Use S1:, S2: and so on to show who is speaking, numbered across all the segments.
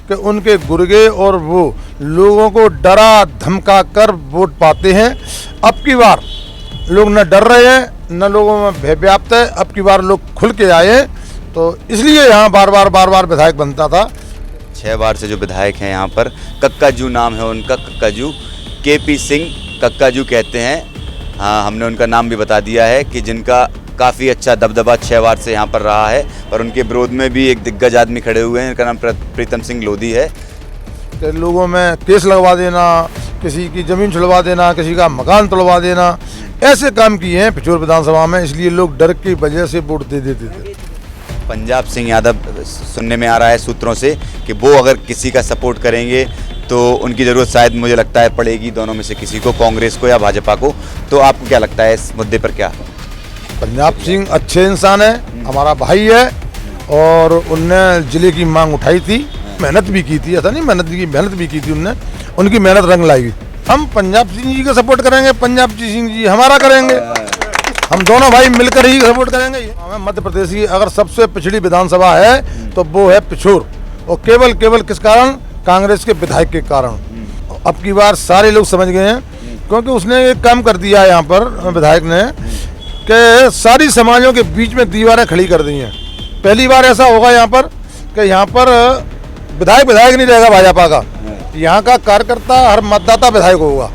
S1: कि उनके गुर्गे और वो लोगों को डरा धमका कर वोट पाते हैं। अब की बार लोग न डर रहे हैं, न लोगों में भय व्याप्त है। अब की बार लोग खुल के आए, तो इसलिए यहाँ बार बार विधायक बनता था।
S2: 6 बार से जो विधायक हैं यहाँ पर, कक्काजू नाम है उनका, कक्काजू, केपी सिंह कक्काजू कहते हैं। हाँ, हमने उनका नाम भी बता दिया है कि जिनका काफ़ी अच्छा दबदबा 6 बार से यहाँ पर रहा है। पर उनके विरोध में भी एक दिग्गज आदमी खड़े हुए हैं, इनका नाम प्रीतम सिंह लोधी है।
S1: कि लोगों में केस लगवा देना, किसी की ज़मीन छुड़वा देना, किसी का मकान तोड़वा देना, ऐसे काम किए हैं पिछोर विधानसभा में, इसलिए लोग डर की वजह से वोट दे देते थे।
S2: पंजाब सिंह यादव सुनने में आ रहा है सूत्रों से कि वो अगर किसी का सपोर्ट करेंगे तो उनकी ज़रूरत शायद मुझे लगता है पड़ेगी दोनों में से किसी को, कांग्रेस को या भाजपा को। तो आपको क्या लगता है इस मुद्दे पर क्या?
S1: पंजाब सिंह अच्छे इंसान है, हमारा भाई है, और उनने ज़िले की मांग उठाई थी, मेहनत भी की थी। ऐसा नहीं, मेहनत भी की थी उनने, उनकी मेहनत रंग लाएगी। हम पंजाब सिंह जी का सपोर्ट करेंगे, पंजाब सिंह जी हमारा करेंगे, हम दोनों भाई मिलकर ही सपोर्ट करेंगे। हमें मध्य प्रदेश की अगर सबसे पिछड़ी विधानसभा है तो वो है पिछोर, और केवल किस कारण? कांग्रेस के विधायक के कारण। अब की बार सारे लोग समझ गए हैं, क्योंकि उसने एक काम कर दिया है यहाँ पर विधायक ने कि सारी समाजों के बीच में दीवारें खड़ी कर दी हैं। पहली बार ऐसा होगा यहाँ पर कि यहाँ पर विधायक नहीं रहेगा भाजपा का, यहाँ का कार्यकर्ता हर मतदाता विधायक होगा।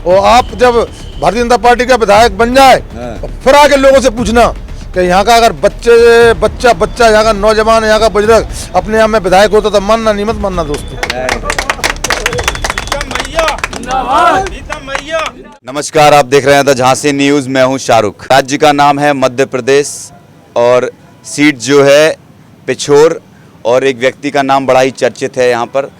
S1: और आप जब भारतीय जनता पार्टी का विधायक बन जाए तो फिर आके लोगों से पूछना कि यहाँ का अगर बच्चा यहाँ का नौजवान, यहाँ का बुजुर्ग अपने आप में विधायक होता तो मानना नहीं, मत मानना दोस्तों।
S2: नमस्कार, आप देख रहे हैं द झांसी न्यूज़, मैं हूं शाहरुख। राज्य का नाम है मध्य प्रदेश और सीट जो है पिछोर, और एक व्यक्ति का नाम बड़ा ही चर्चित है यहाँ पर।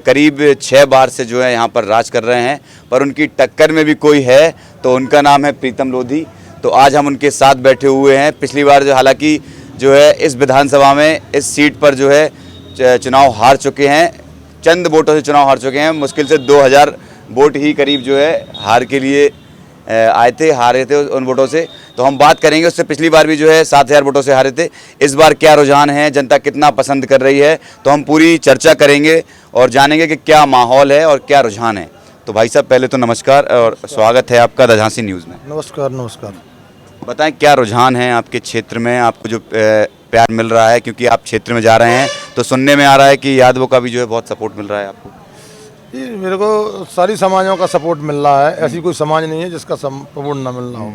S2: करीब 6 बार से जो है यहाँ पर राज कर रहे हैं, पर उनकी टक्कर में भी कोई है तो उनका नाम है प्रीतम लोधी। तो आज हम उनके साथ बैठे हुए हैं। पिछली बार जो हालांकि जो है इस विधानसभा में इस सीट पर जो है चुनाव हार चुके हैं, चंद वोटों से चुनाव हार चुके हैं। मुश्किल से 2000 वोट ही करीब जो है हार के लिए हारे थे उन वोटों से। तो हम बात करेंगे, उससे पिछली बार भी जो है 7000 वोटों से हारे थे। इस बार क्या रुझान है, जनता कितना पसंद कर रही है, तो हम पूरी चर्चा करेंगे और जानेंगे कि क्या माहौल है और क्या रुझान है। तो भाई साहब, पहले तो नमस्कार और स्वागत है आपका द झांसी न्यूज़ में।
S1: नमस्कार।
S2: बताएं क्या रुझान है आपके क्षेत्र में, आपको जो प्यार मिल रहा है, क्योंकि आप क्षेत्र में जा रहे हैं तो सुनने में आ रहा है कि यादवों का भी जो है बहुत सपोर्ट मिल रहा है आपको।
S1: ये मेरे को सारी समाजों का सपोर्ट मिल रहा है, ऐसी कोई समाज नहीं है जिसका सपोर्ट ना मिल रहा हो।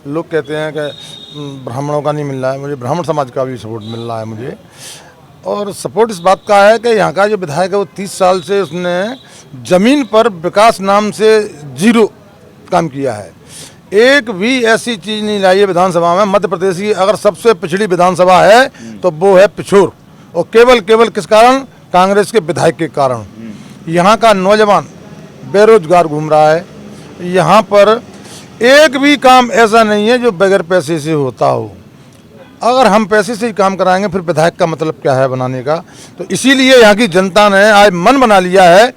S1: लोग कहते हैं कि ब्राह्मणों का नहीं मिल रहा है, मुझे ब्राह्मण समाज का भी सपोर्ट मिल रहा है मुझे। और सपोर्ट इस बात का है कि यहाँ का जो विधायक है वो 30 साल से उसने ज़मीन पर विकास नाम से 0 काम किया है। एक भी ऐसी चीज़ नहीं लाई है विधानसभा में। मध्य प्रदेश की अगर सबसे पिछड़ी विधानसभा है तो वो है पिछोर, और केवल किस कारण? कांग्रेस के विधायक के कारण। यहाँ का नौजवान बेरोजगार घूम रहा है। यहाँ पर एक भी काम ऐसा नहीं है जो बगैर पैसे से होता हो। अगर हम पैसे से ही काम कराएंगे फिर विधायक का मतलब क्या है बनाने का? तो इसीलिए यहाँ की जनता ने आज मन बना लिया है,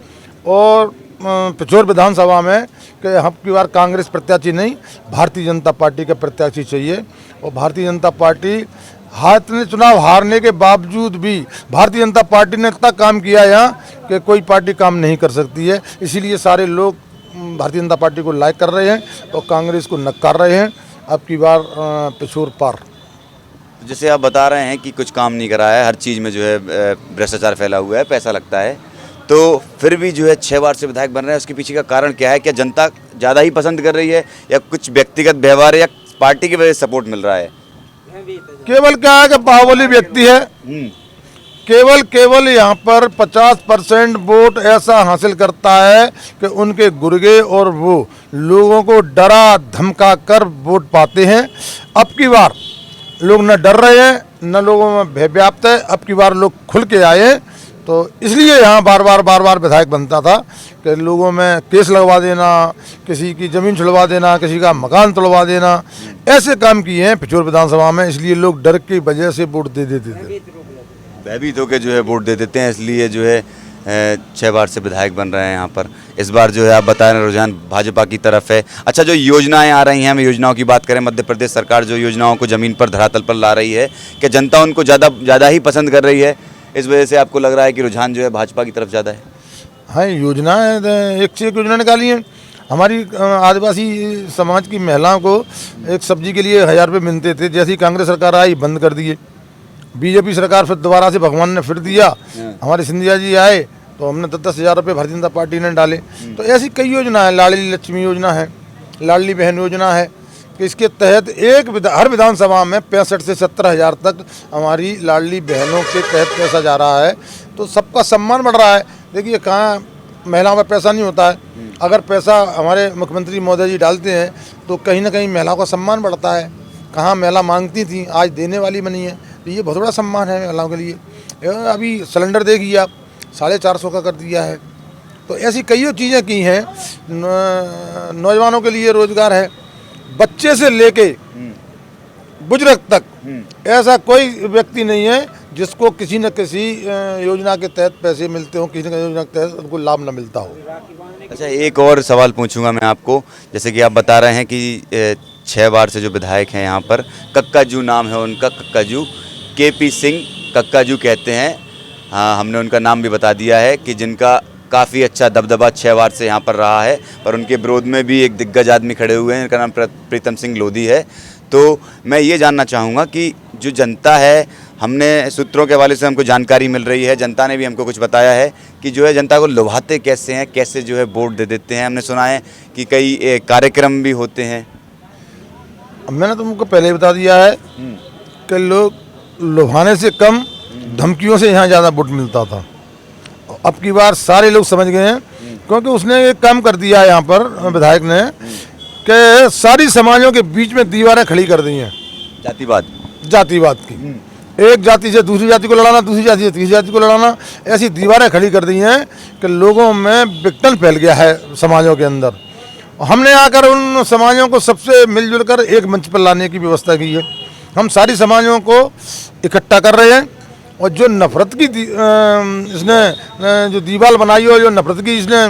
S1: और पिछोर विधानसभा में कि अब की बार कांग्रेस प्रत्याशी नहीं, भारतीय जनता पार्टी का प्रत्याशी चाहिए। और भारतीय जनता पार्टी चुनाव हारने के बावजूद भी भारतीय जनता पार्टी ने इतना काम किया यहाँ कि कोई पार्टी काम नहीं कर सकती है। इसीलिए सारे लोग भारतीय जनता पार्टी को लाइक कर रहे हैं और कांग्रेस को नकार रहे हैं। अब की बार पिछोर पार।
S2: जैसे आप बता रहे हैं कि कुछ काम नहीं करा है, हर चीज़ में जो है भ्रष्टाचार फैला हुआ है, पैसा लगता है, तो फिर भी जो है 6 बार से विधायक बन रहे हैं, उसके पीछे का कारण क्या है? क्या जनता ज़्यादा ही पसंद कर रही है, या कुछ व्यक्तिगत व्यवहार या पार्टी की वजह से सपोर्ट मिल रहा है?
S1: केवल क्या है कि बाहुबली व्यक्ति है, केवल यहाँ पर 50% वोट ऐसा हासिल करता है कि उनके गुर्गे और वो लोगों को डरा धमका कर वोट पाते हैं। अब की बार लोग न डर रहे हैं, न लोगों में भय व्याप्त है। अब की बार लोग खुल के आए, तो इसलिए यहाँ बार विधायक बनता था कि लोगों में केस लगवा देना, किसी की ज़मीन छुड़वा देना, किसी का मकान तोड़वा देना, ऐसे काम किए हैं पिछोर विधानसभा में। इसलिए लोग डर की वजह से वोट दे देते थे,
S2: भयभीत होकर जो है वोट दे देते हैं, इसलिए जो है 6 बार से विधायक बन रहे हैं यहाँ पर। इस बार जो है आप बता रहे हैं रुझान भाजपा की तरफ है। अच्छा, जो योजनाएं आ रही हैं, हम योजनाओं की बात करें, मध्य प्रदेश सरकार जो योजनाओं को ज़मीन पर धरातल पर ला रही है, क्या जनता उनको ज़्यादा ही पसंद कर रही है? इस वजह से आपको लग रहा है कि रुझान जो है भाजपा की तरफ ज़्यादा है?
S1: हाँ, योजना है, एक से एक योजना निकाली है। हमारी आदिवासी समाज की महिलाओं को एक सब्जी के लिए 1000 रुपये मिलते थे, जैसी कांग्रेस सरकार आई बंद कर दिए। बीजेपी सरकार फिर दोबारा से भगवान ने फिर दिया, हमारे सिंधिया जी आए तो हमने 10-10 हज़ार रुपये भारतीय जनता पार्टी ने डाले। तो ऐसी कई योजना है, लाडली लक्ष्मी योजना है, लाडली बहन योजना है, कि इसके तहत हर विधानसभा में 65 से 70 हज़ार तक हमारी लाडली बहनों के तहत पैसा जा रहा है। तो सबका सम्मान बढ़ रहा है। देखिए, कहाँ महिलाओं में पैसा नहीं होता है, अगर पैसा हमारे मुख्यमंत्री महोदय जी डालते हैं तो कहीं ना कहीं महिलाओं का सम्मान बढ़ता है। कहाँ महिला मांगती थी, आज देने वाली बनी है, तो ये बहुत बड़ा सम्मान है महिलाओं के लिए। अभी सिलेंडर देखिए आप, 450 का कर दिया है। तो ऐसी कई चीज़ें की हैं। नौजवानों के लिए रोजगार है, बच्चे से लेके बुजुर्ग तक ऐसा कोई व्यक्ति नहीं है जिसको किसी न किसी योजना के तहत पैसे मिलते हो, किसी न किसी योजना के तहत उनको लाभ न मिलता हो।
S2: अच्छा, एक और सवाल पूछूंगा मैं आपको। जैसे कि आप बता रहे हैं कि 6 बार से जो विधायक हैं यहाँ पर, कक्काजू नाम है उनका, कक्काजू केपी सिंह कक्काजू कहते हैं। हाँ, हमने उनका नाम भी बता दिया है कि जिनका काफ़ी अच्छा दबदबा 6 बार से यहाँ पर रहा है, पर उनके विरोध में भी एक दिग्गज आदमी खड़े हुए हैं, इनका नाम प्रीतम सिंह लोधी है। तो मैं ये जानना चाहूँगा कि जो जनता है, हमने सूत्रों के हवाले से हमको जानकारी मिल रही है, जनता ने भी हमको कुछ बताया है कि जो है जनता को लुभाते कैसे हैं, कैसे जो है वोट दे देते हैं। हमने सुना है कि कई कार्यक्रम भी होते हैं।
S1: मैंने तुमको पहले ही बता दिया है कि लोग लुभाने से कम धमकियों से यहाँ ज़्यादा वोट मिलता था। अब की बार सारे लोग समझ गए हैं, क्योंकि उसने एक काम कर दिया है यहाँ पर विधायक ने कि सारी समाजों के बीच में दीवारें खड़ी कर दी हैं। जातिवाद की, एक जाति से दूसरी जाति को लड़ाना, दूसरी जाति से तीसरी जाति को लड़ाना, ऐसी दीवारें खड़ी कर दी हैं कि लोगों में विघटन फैल गया है समाजों के अंदर। हमने आकर उन समाजों को सबसे मिलजुल कर एक मंच पर लाने की व्यवस्था की है। हम सारी समाजों को इकट्ठा कर रहे हैं, और जो नफरत की इसने जो दीवार बनाई हो, जो नफरत की इसने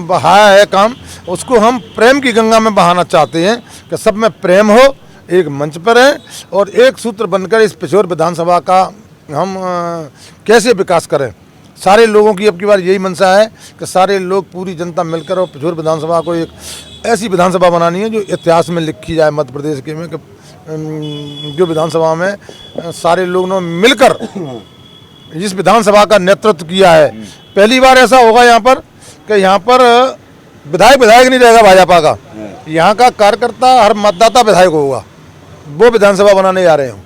S1: बहाया है काम, उसको हम प्रेम की गंगा में बहाना चाहते हैं कि सब में प्रेम हो, एक मंच पर है, और एक सूत्र बनकर इस पिछोर विधानसभा का हम कैसे विकास करें। सारे लोगों की अब की बार यही मंशा है कि सारे लोग, पूरी जनता मिलकर और पिछोर विधानसभा को एक ऐसी विधानसभा बनानी है जो इतिहास में लिखी जाए मध्य प्रदेश के में, कि जो विधानसभा में सारे लोगों ने मिलकर इस विधानसभा का नेतृत्व किया है। पहली बार ऐसा होगा यहाँ पर कि यहाँ पर विधायक नहीं रहेगा भाजपा का, यहाँ का कार्यकर्ता, हर मतदाता विधायक होगा। वो विधानसभा बनाने जा रहे हो।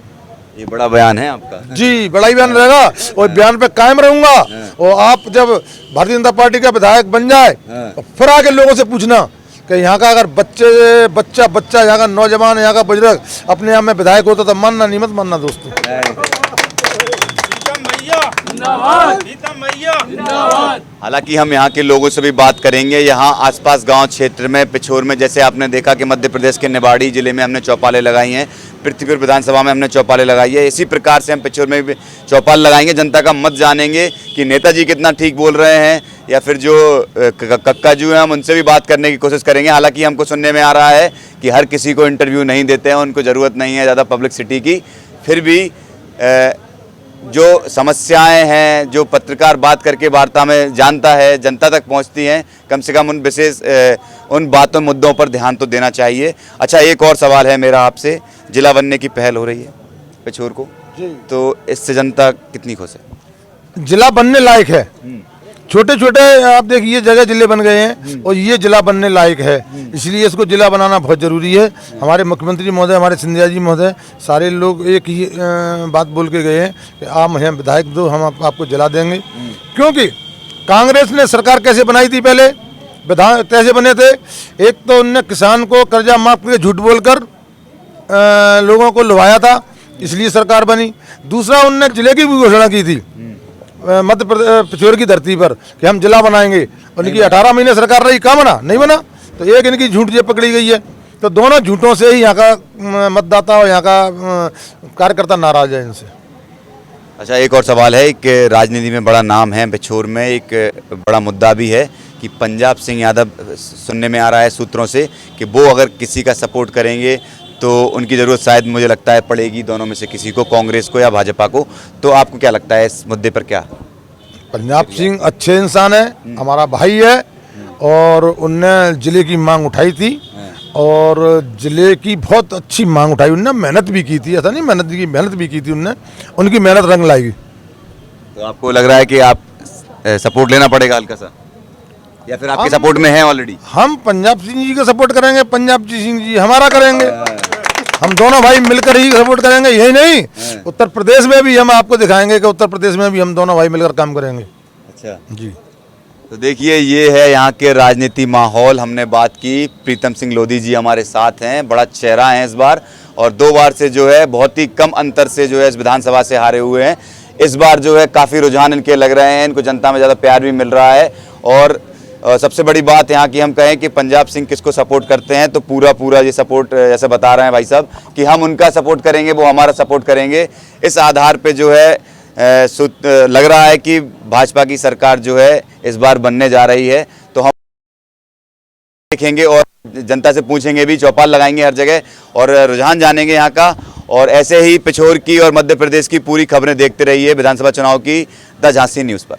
S2: ये बड़ा बयान है आपका।
S1: जी, बड़ा ही बयान रहेगा, और बयान पे कायम रहूंगा। और आप जब भारतीय जनता पार्टी का विधायक बन जाए तो फिर आके लोगों से पूछना कि यहाँ का अगर बच्चा यहाँ का नौजवान, यहाँ का बुजुर्ग अपने आप में विधायक होता तो मानना, नहीं मत मानना दोस्तों।
S2: हालांकि हम यहाँ के लोगों से भी बात करेंगे। यहाँ आसपास गांव क्षेत्र में, पिछोर में, जैसे आपने देखा कि मध्य प्रदेश के निवाड़ी जिले में हमने चौपालें लगाई हैं, पृथ्वीपुर विधानसभा में हमने चौपालें लगाई है, इसी प्रकार से हम पिछोर में भी चौपाल लगाएंगे। जनता का मत जानेंगे कि नेताजी कितना ठीक बोल रहे हैं, या फिर जो कक्काजू हैं हम उनसे भी बात करने की कोशिश करेंगे। हालांकि हमको सुनने में आ रहा है कि हर किसी को इंटरव्यू नहीं देते हैं, उनको ज़रूरत नहीं है ज़्यादा पब्लिसिटी की। फिर भी जो समस्याएं हैं, जो पत्रकार बात करके वार्ता में जानता है, जनता तक पहुंचती हैं, कम से कम उन विशेष उन बातों मुद्दों पर ध्यान तो देना चाहिए। अच्छा, एक और सवाल है मेरा आपसे। जिला बनने की पहल हो रही है पिछोर को, तो इससे जनता कितनी खुश है?
S1: जिला बनने लायक है। छोटे छोटे आप देखिए जगह जिले बन गए हैं, और ये जिला बनने लायक है, इसलिए इसको जिला बनाना बहुत ज़रूरी है। हमारे मुख्यमंत्री महोदय, हमारे सिंधिया जी महोदय, सारे लोग एक ही बात बोल के गए हैं कि आप हमें विधायक दो, हम आपको जिला देंगे। क्योंकि कांग्रेस ने सरकार कैसे बनाई थी, पहले विधान कैसे बने थे, एक तो उनने किसान को कर्जा माफ करके झूठ बोलकर लोगों को लुभाया था, इसलिए सरकार बनी। दूसरा, उनने जिले की भी घोषणा की थी मध्य प्रदेश पिछोर की धरती पर कि हम जिला बनाएंगे, उनकी 18 महीने सरकार रही, कहाँ बना? नहीं बना। तो एक इनकी झूठ ये पकड़ी गई है। तो दोनों झूठों से ही यहाँ का मतदाता और यहाँ का कार्यकर्ता नाराज है इनसे।
S2: अच्छा, एक और सवाल है। एक राजनीति में बड़ा नाम है पिछोर में, एक बड़ा मुद्दा भी है कि पंजाब सिंह यादव, सुनने में आ रहा है सूत्रों से कि वो अगर किसी का सपोर्ट करेंगे तो उनकी ज़रूरत शायद मुझे लगता है पड़ेगी दोनों में से किसी को, कांग्रेस को या भाजपा को। तो आपको क्या लगता है इस मुद्दे पर क्या?
S1: पंजाब सिंह अच्छे इंसान है, हमारा भाई है, और उनने ज़िले की मांग उठाई थी और ज़िले की बहुत अच्छी मांग उठाई। उनने मेहनत भी की थी, ऐसा नहीं मेहनत भी की थी उनने, उनकी मेहनत रंग लाएगी।
S2: तो आपको लग रहा है कि आप सपोर्ट लेना पड़ेगा हल्का सा, या फिर आपके सपोर्ट में है ऑलरेडी?
S1: हम पंजाब सिंह जी का सपोर्ट करेंगे, पंजाब सिंह जी हमारा करेंगे, हम दोनों भाई मिलकर ही सपोर्ट करेंगे। यही नहीं, उत्तर प्रदेश में भी हम आपको दिखाएंगे कि उत्तर प्रदेश में भी हम दोनों भाई मिलकर काम करेंगे।
S2: अच्छा
S1: जी।
S2: तो देखिए ये है यहाँ के राजनीति माहौल। हमने बात की, प्रीतम सिंह लोधी जी हमारे साथ हैं, बड़ा चेहरा है इस बार, और 2 बार से जो है बहुत ही कम अंतर से जो है इस विधानसभा से हारे हुए हैं। इस बार जो है काफ़ी रुझान इनके लग रहे हैं, इनको जनता में ज़्यादा प्यार भी मिल रहा है। और सबसे बड़ी बात यहाँ की हम कहें कि पंजाब सिंह किसको सपोर्ट करते हैं तो पूरा ये सपोर्ट जैसे बता रहे हैं भाई साहब कि हम उनका सपोर्ट करेंगे, वो हमारा सपोर्ट करेंगे। इस आधार पे जो है लग रहा है कि भाजपा की सरकार जो है इस बार बनने जा रही है। तो हम देखेंगे और जनता से पूछेंगे भी, चौपाल लगाएंगे हर जगह और रुझान जानेंगे यहाँ का। और ऐसे ही पिछोर की और मध्य प्रदेश की पूरी खबरें देखते रहिए विधानसभा चुनाव की द झांसी न्यूज़ पर।